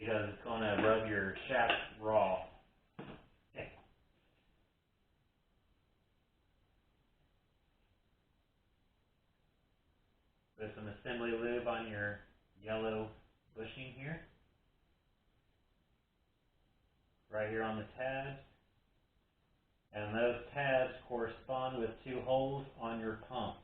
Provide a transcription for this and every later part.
because it's going to rub your shaft raw. Okay. Put some assembly lube on your yellow bushing here. Right here on the tabs. And those tabs correspond with 2 holes on your pump.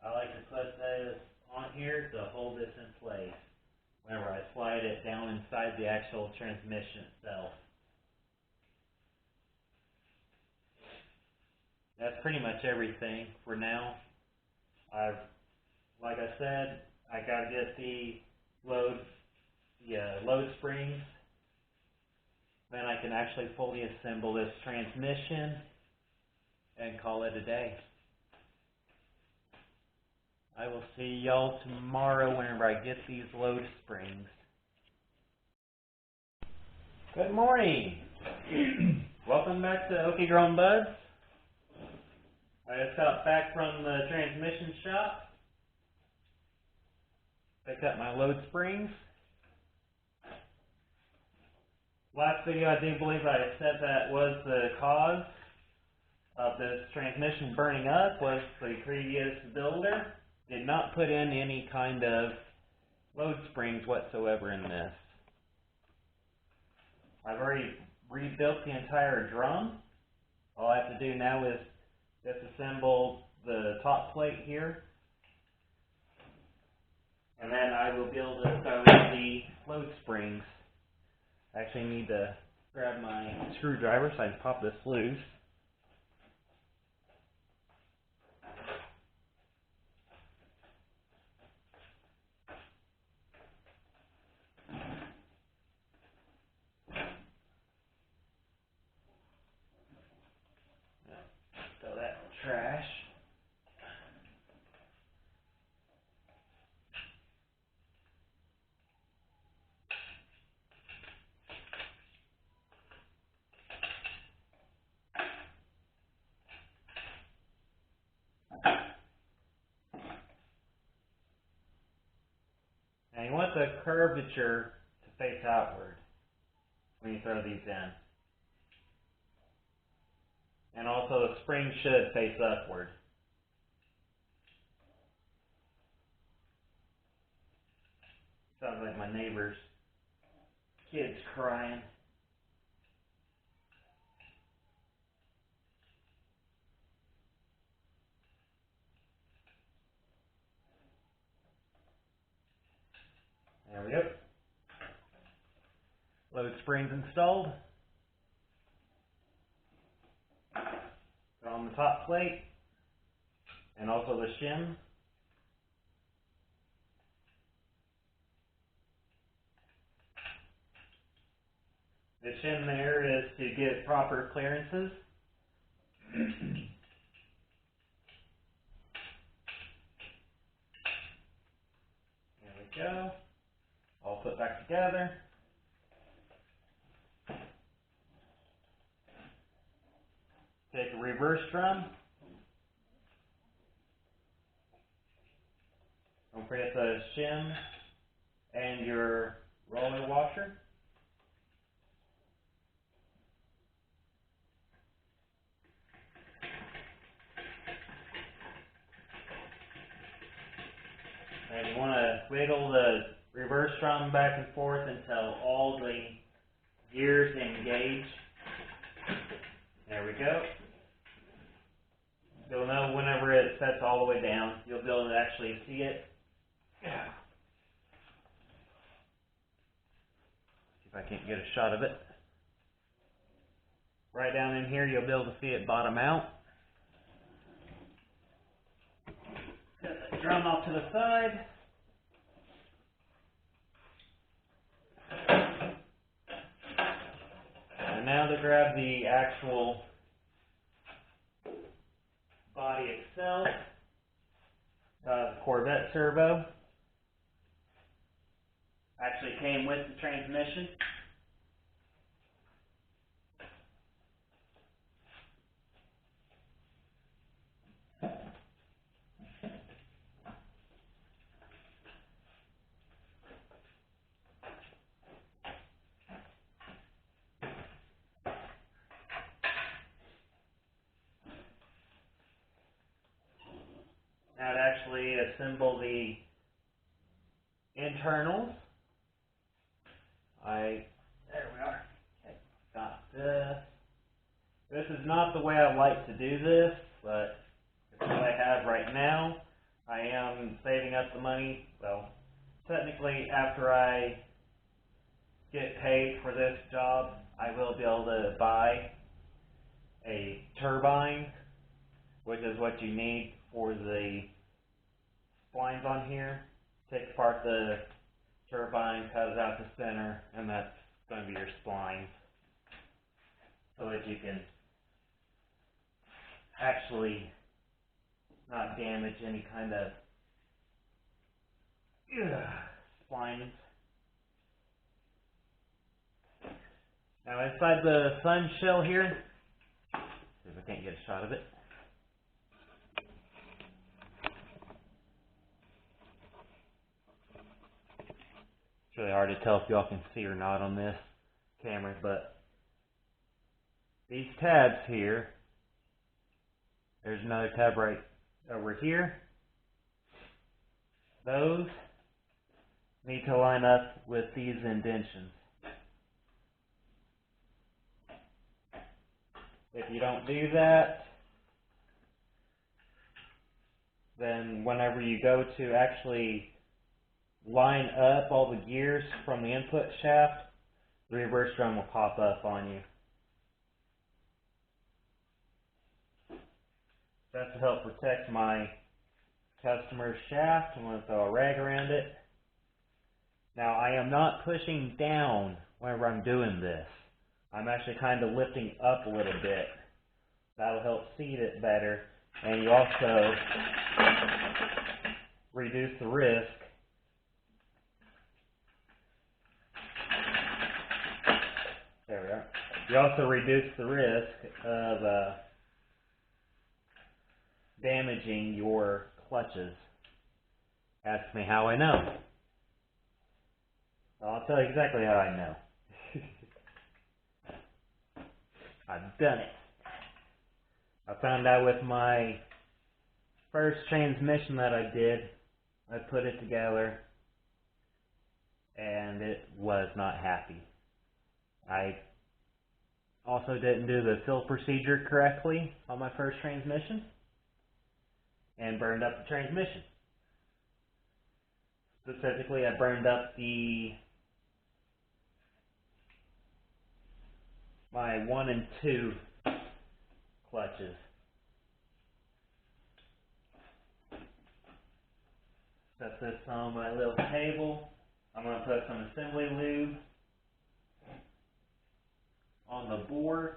I like to put this on here to hold this in place whenever I slide it down inside the actual transmission itself. That's pretty much everything for now. Like I said, I gotta get the load springs. Then I can actually fully assemble this transmission and call it a day. I will see y'all tomorrow whenever I get these load springs. Good morning. Welcome back to Okie Grown Buds. I just got back from the transmission shop. Picked up my load springs. Last video I do believe I said that was the cause of this transmission burning up was the previous builder did not put in any kind of load springs whatsoever in this. I've already rebuilt the entire drum. All I have to do now is disassemble the top plate here, and then I will be able to start with the load springs. I actually need to grab my screwdriver so I can pop this loose. Throw that in the trash. And you want the curvature to face outward when you throw these in. And also the spring should face upward. Sounds like my neighbor's kid's crying. There we go. Load springs installed. They're on the top plate and also the shim. The shim there is to get proper clearances. There we go. All put back together. Take a reverse drum. Don't forget the shim and your roller washer. And you want to wiggle the reverse drum back and forth until all the gears engage. There we go. You'll know whenever it sets all the way down, you'll be able to actually see it. Yeah. See if I can't get a shot of it. Right down in here, you'll be able to see it bottom out. Set the drum off to the side. And now to grab the actual body itself, the Corvette servo. Actually came with the transmission. reassemble the internals. There we are. Okay, got this. This is not the way I like to do this, but it's what I have right now. I am saving up the money. Well, technically, after I get paid for this job, I will be able to buy a turbine, which is what you need for the splines on here. Take apart the turbine, cut it out to center, and that's going to be your spline, so that you can actually not damage any kind of splines. Now inside the sun shell here, see if I can't get a shot of it. It's really hard to tell if y'all can see or not on this camera, but these tabs here, there's another tab right over here. Those need to line up with these indentions. If you don't do that, then whenever you go to actually line up all the gears from the input shaft, the reverse drum will pop up on you. That's to help protect my customer's shaft. I'm going to throw a rag around it. Now, I am not pushing down whenever I'm doing this. I'm actually kind of lifting up a little bit. That'll help seat it better, and you also reduce the risk there we are. You also reduce the risk of damaging your clutches. Ask me how I know. Well, I'll tell you exactly how I know. I've done it. I found out with my first transmission that I did, I put it together and it was not happy. I also didn't do the fill procedure correctly on my first transmission and burned up the transmission. Specifically, I burned up my 1 and 2 clutches. Set this on my little table. I'm going to put some assembly lube on the board.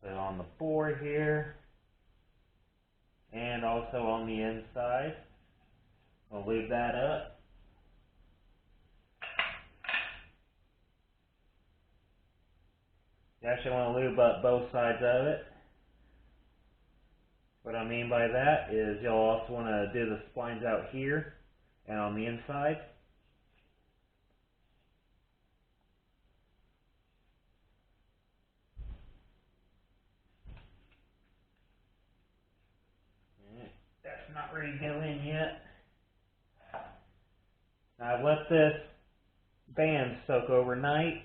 Put it on the board here and also on the inside. I'll lube that up. You actually want to lube up both sides of it. What I mean by that is you'll also want to do the splines out here and on the inside. That's not ready to go in yet. Now, I've left this band soak overnight,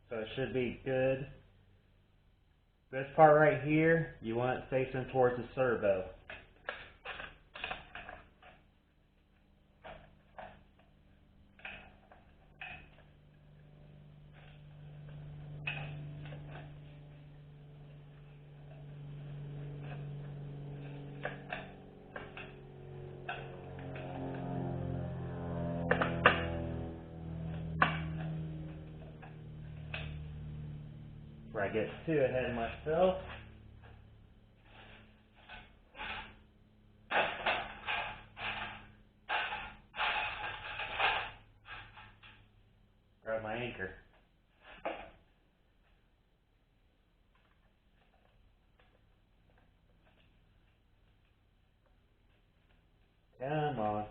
so it should be good. This part right here, you want it facing towards the servo. Before I get too ahead of myself. Grab my anchor. Come on.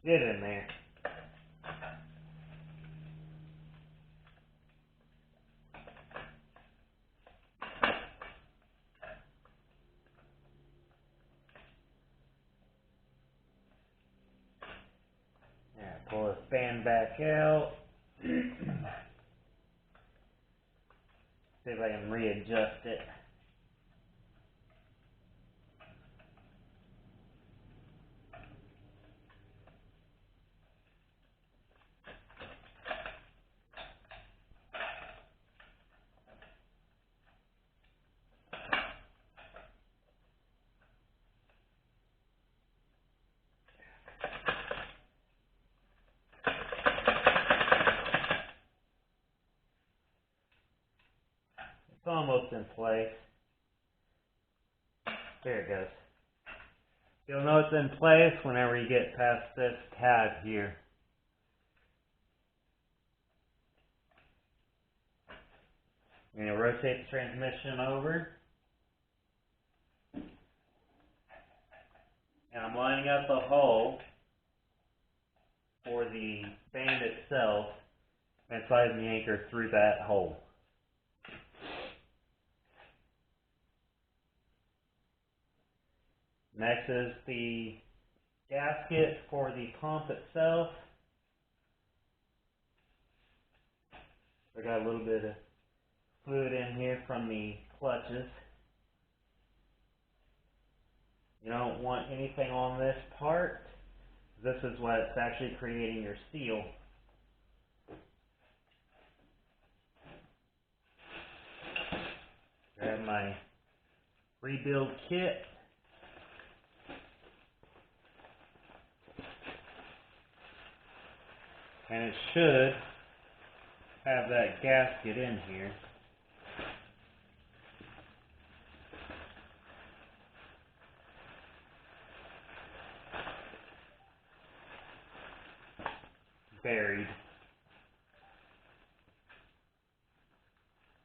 Get in there. Yeah, pull the fan back out. See if I can readjust it. It's almost in place. There it goes. You'll know it's in place whenever you get past this tab here. I'm going to rotate the transmission over. And I'm lining up a hole for the band itself and sliding the anchor through that hole. Next is the gasket for the pump itself. I got a little bit of fluid in here from the clutches. You don't want anything on this part. This is what's actually creating your seal. Grab my rebuild kit. And it should have that gasket in here. Buried.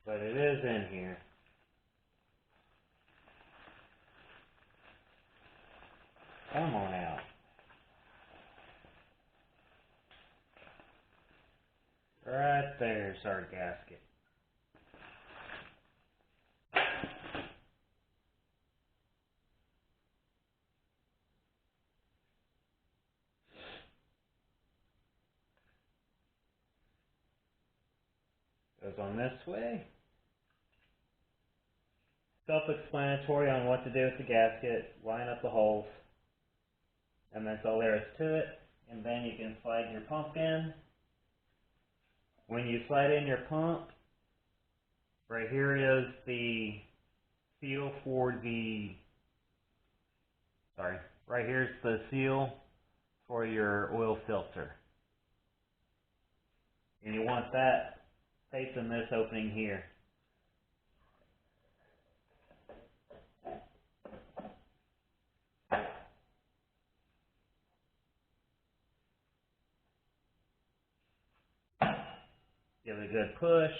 But it is in here. Come on out. Right there's our gasket. Goes on this way. Self-explanatory on what to do with the gasket. Line up the holes. And that's all there is to it. And then you can slide your pump in. When you slide in your pump, right here is the seal for the, right here's the seal for your oil filter. And you want that facing this opening here. Give it a good push.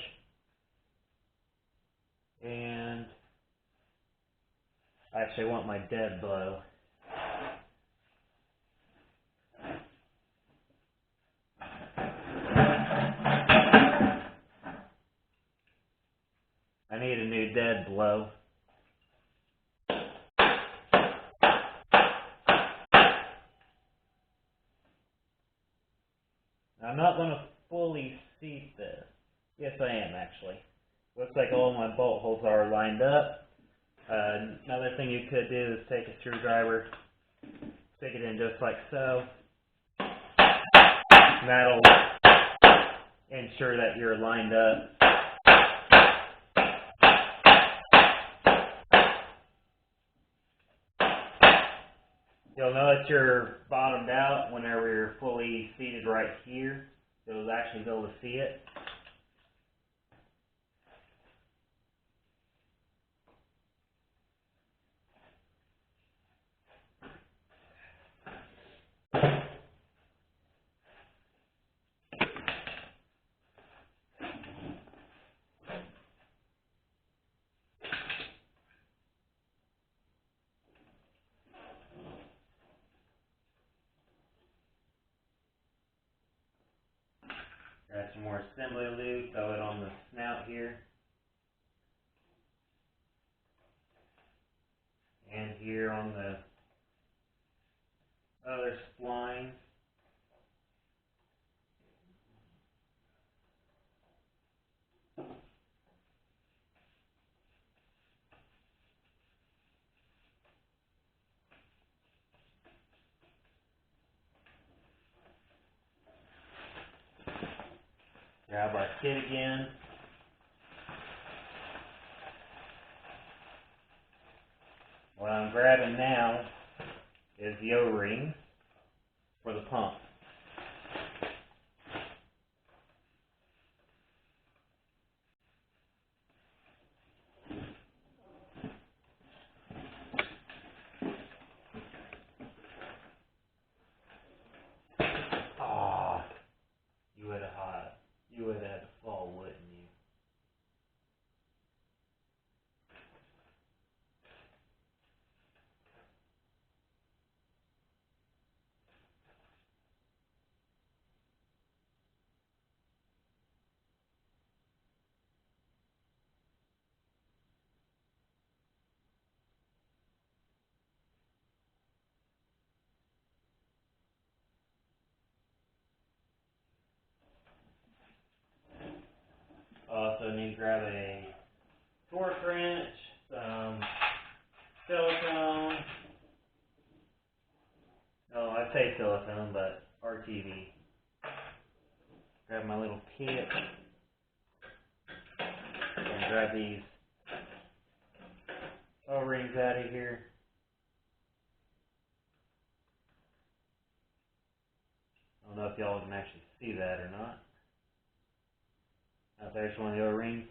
And I actually want my dead blow. I need a new dead blow. I'm not going to fully seat this. Yes, I am actually. Looks like all my bolt holes are lined up. Another thing you could do is take a screwdriver, stick it in just like so. And that'll ensure that you're lined up. You'll know that you're bottomed out whenever you're fully seated right here. You'll actually be able to see it. some more assembly lube, throw it on the snout here. And here on the other spline. Grab our kit again. What I'm grabbing now is the O-ring for the pump. Ah, you would have had to fall, wouldn't you? Also need to grab a torque wrench, some silicone. Oh, I say silicone, but RTV. Grab my little kit. And grab these O-rings out of here. I don't know if y'all can actually see that or not. There's one of the O-rings.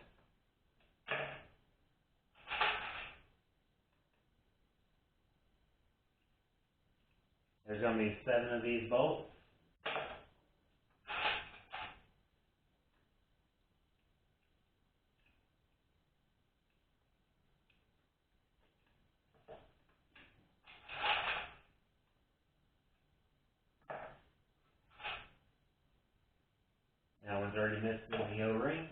There's going to be 7 of these bolts. That one's already missing the O-ring.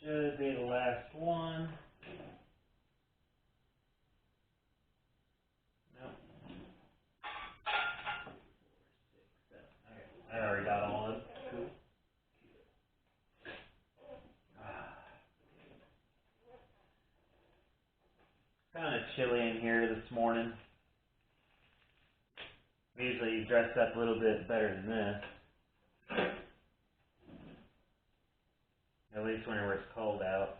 Should be the last one. Nope. Okay, I already got all of them. Cool. Kind of chilly in here this morning. Usually dress up a little bit better than this. At least whenever it's cold out.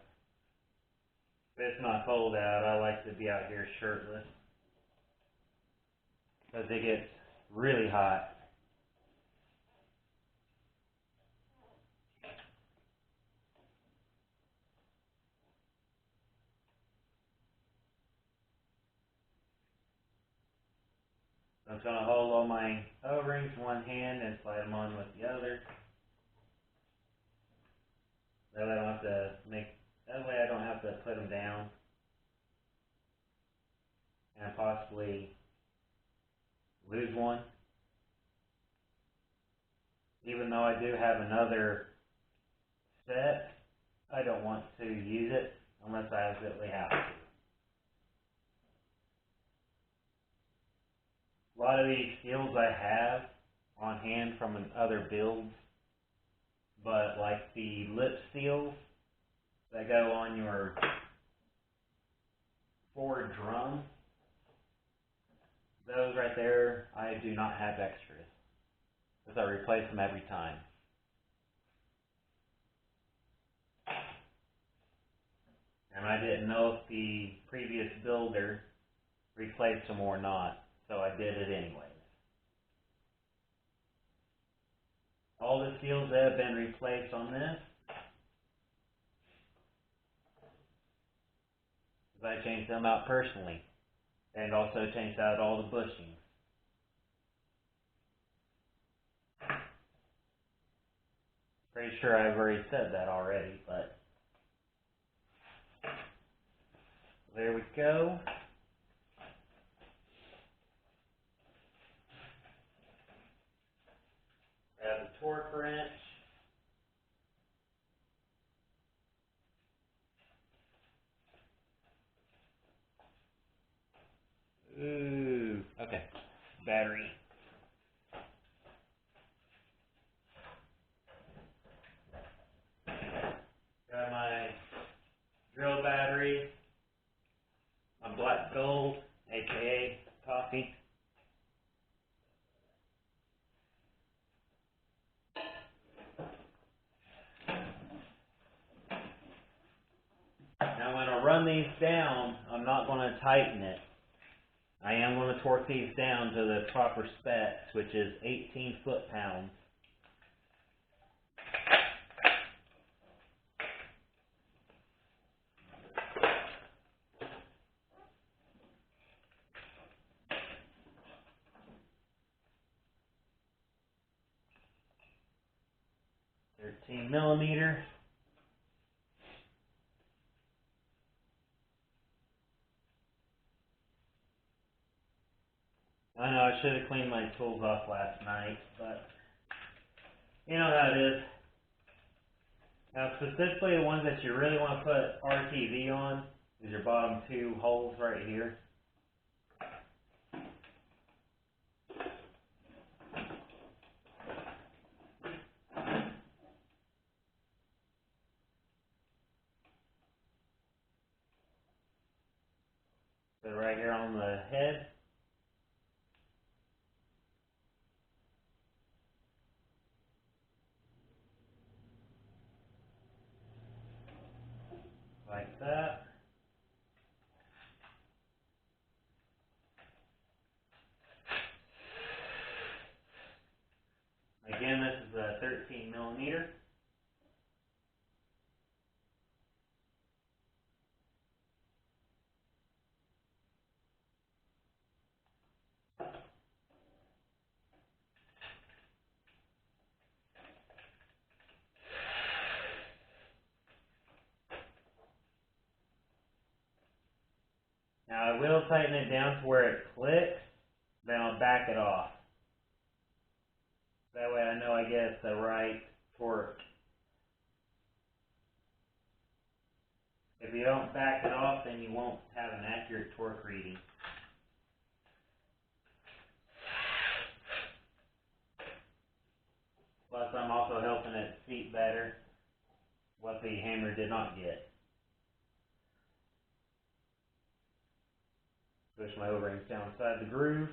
If it's not cold out, I like to be out here shirtless. Because it gets really hot. So I'm going to hold all my O-rings in one hand and slide them on with the other. That way I don't have to put them down and possibly lose one. Even though I do have another set, I don't want to use it unless I absolutely have to. A lot of these seals I have on hand from other builds, but like the lip seals that go on your forward drum, those right there, I do not have extras, because I replace them every time. And I didn't know if the previous builder replaced them or not, so I did it anyways. All the seals that have been replaced on this 'cause I changed them out personally, and also changed out all the bushings. Pretty sure I've already said that already, but there we go. Grab the torque wrench. Ooh, okay. Battery. Got my drill battery. My black gold, aka coffee. Now when I run these down, I'm not going to tighten it. I am going to torque these down to the proper specs, which is 18 foot-pounds. $13mm. I know I should have cleaned my tools off last night, but you know how it is. Now specifically the ones that you really want to put RTV on is your bottom two holes right here. So right here on the head. Like that. Again, this is a 13mm. Now I will tighten it down to where it clicks, then I'll back it off. That way I know I get the right torque. If you don't back it off, then you won't have an accurate torque reading. Plus I'm also helping it seat better, what the hammer did not get. Push my O-rings down inside the groove.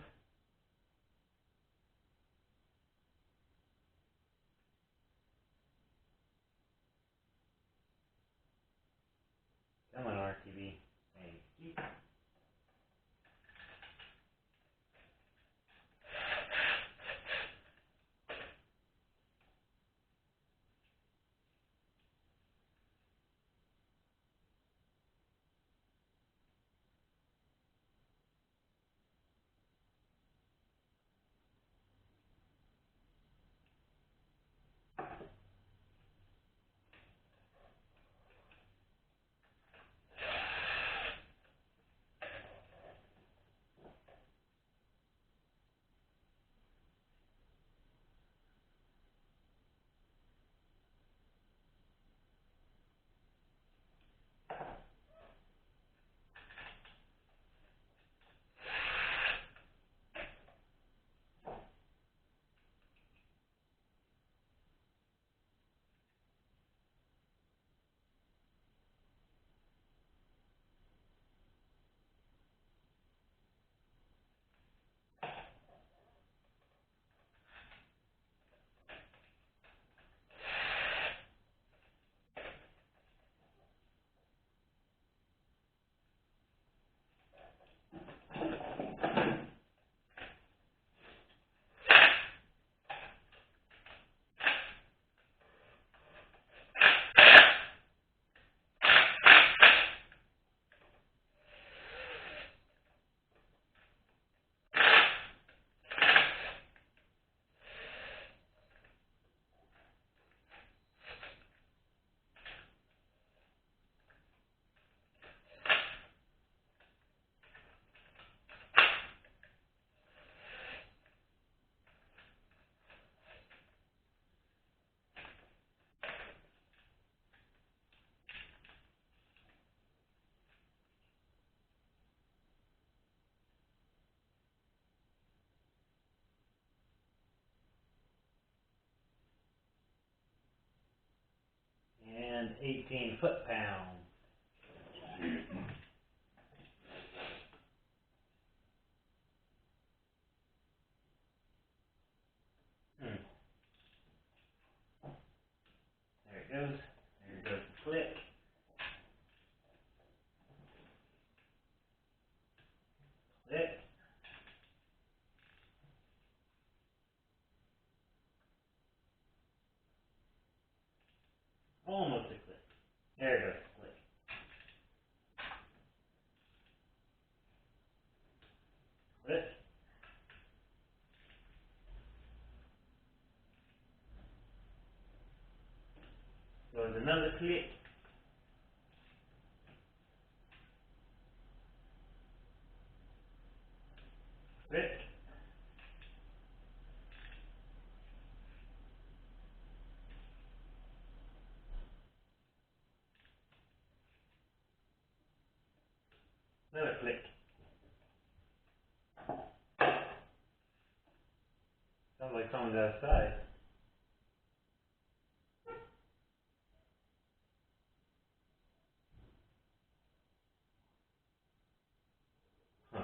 Come on, RTV. Thank you. and 18 foot-pounds. There it goes. There goes the click. Click. Almost a click. There it goes. Click. Click. Goes another click. Click. Another click. Sounds like someone's outside. Huh.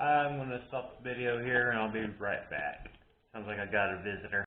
I'm gonna stop the video here and I'll be right back. Sounds like I got a visitor.